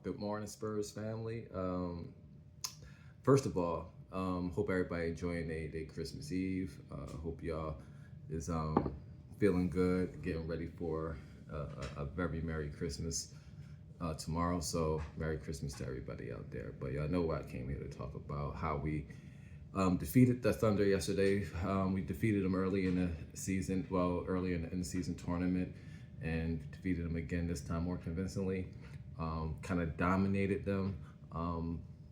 Good morning, Spurs family. First of all, hope everybody enjoying their Christmas Eve. Hope y'all is feeling good, getting ready for a very Merry Christmas tomorrow. So Merry Christmas to everybody out there. But y'all know what I came here to talk about: how we defeated the Thunder yesterday. We defeated them early in the season, early in the season tournament, and defeated them again this time more convincingly. Kind of dominated them,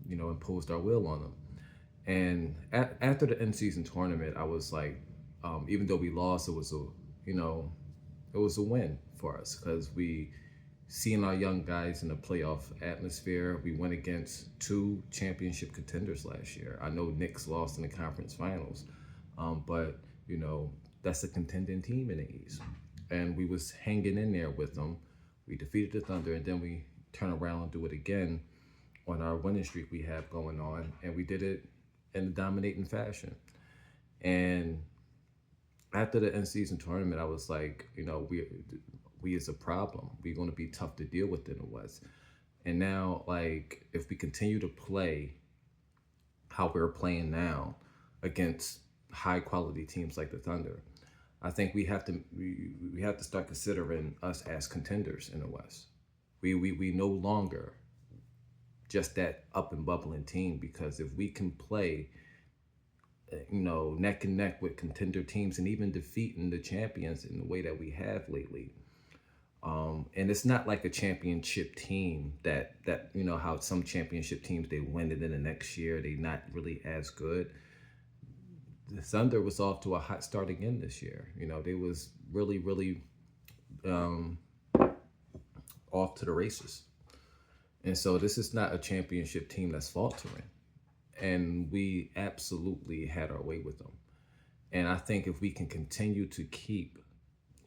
imposed our will on them. And after the end season tournament, I was like, even though we lost, you know, it was a win for us because we seeing our young guys in the playoff atmosphere. We went against two championship contenders last year. I know Knicks lost in the conference finals, but that's a contending team in the East, and we was hanging in there with them. We defeated the Thunder, and then we turn around and do it again on our winning streak we have going on, and we did it in a dominating fashion. And after the end season tournament, I was like, we is a problem. We're going to be tough to deal with in the West. And now, like, if we continue to play how we're playing now against high quality teams like the Thunder, I think we have to start considering us as contenders in the West. We no longer just that up and bubbling team, because if we can play neck and neck with contender teams and even defeating the champions in the way that we have lately. And it's not like a championship team that how some championship teams, they win it in the next year, they not really as good. The Thunder was off to a hot start again this year. They was really um, off to the races. And so this is not a championship team that's faltering. And we absolutely had our way with them. And I think if we can continue to keep,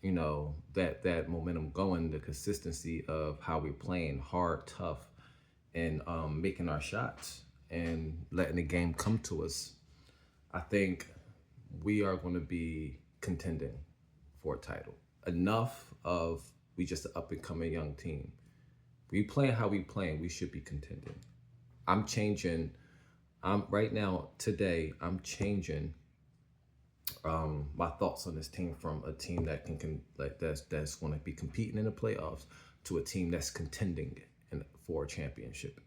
that momentum going, the consistency of how we're playing hard, tough, and making our shots and letting the game come to us, I think we are going to be contending for a title. Enough of we just an up and coming young team. We playing how we playing, we should be contending. I'm changing. I'm right now today. I'm changing my thoughts on this team from a team that can like that's going to be competing in the playoffs to a team that's contending for a championship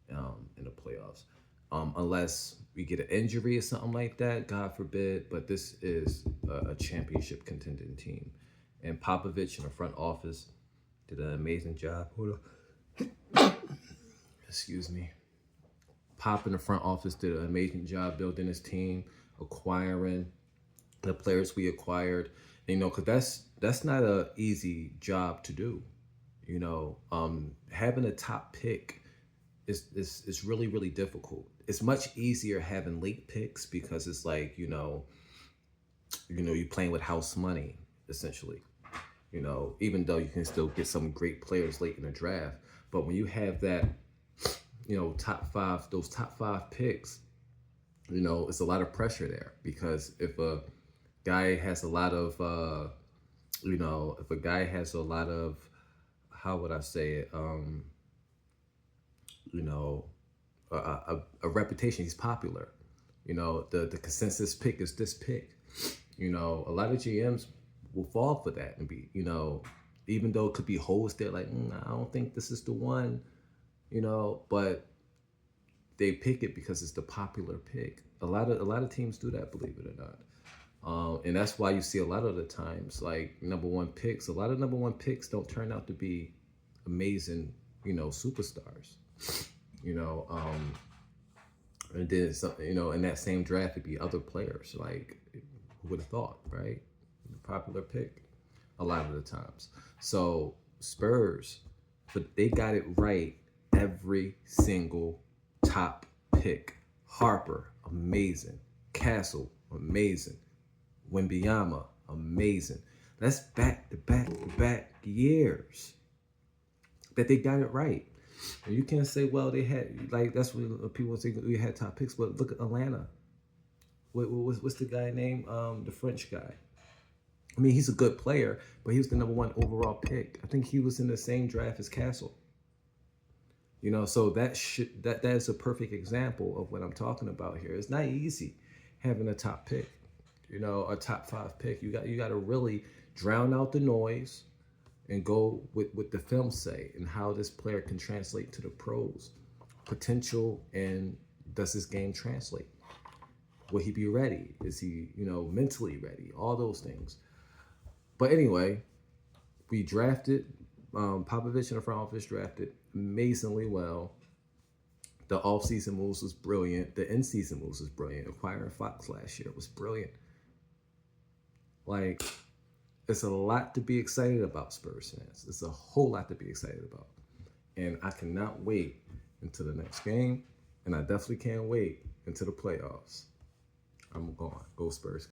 in the playoffs. Unless we get an injury or something like that, God forbid. But this is a championship contending team, and Popovich in the front office did an amazing job. Hold on. Excuse me. Pop in the front office did an amazing job building his team, acquiring the players we acquired. Because that's not a easy job to do. Having a top pick is really difficult. It's much easier having late picks because it's like you're playing with house money essentially. Even though you can still get some great players late in the draft, but when you have that those top five picks, it's a lot of pressure there, because if a guy has a lot of if a guy has a lot of, how would I say it, you know a reputation, he's popular, the consensus pick is this pick. A lot of GMs will fall for that and be, even though it could be holes there, like, I don't think this is the one, but they pick it because it's the popular pick. A lot of teams do that, believe it or not. And that's why you see a lot of the times, like, number one picks. A lot of number one picks don't turn out to be amazing, superstars. You know, and then some, in that same draft, it'd be other players. Like, who would have thought, right? The popular pick, a lot of the times. So Spurs, but they got it right every single top pick. Harper, amazing. Castle, amazing. Wembanyama, amazing. That's back to back to back years that they got it right. And you can't say, well, they had, like, that's what people say, we had top picks, but look at Atlanta. What's the guy name? The French guy. I mean, he's a good player, but he was the number one overall pick. I think he was in the same draft as Castle. So that is a perfect example of what I'm talking about here. It's not easy having a top pick, a top 5 pick. You got to really drown out the noise and go with what the film say and how this player can translate to the pros potential, and does his game translate? Will he be ready? Is he, mentally ready? All those things. But anyway, we drafted Popovich and the front office drafted amazingly well. The off-season moves was brilliant. The in-season moves was brilliant. Acquiring Fox last year was brilliant. Like, it's a lot to be excited about, Spurs fans. It's a whole lot to be excited about. And I cannot wait until the next game. And I definitely can't wait until the playoffs. I'm going. Go Spurs.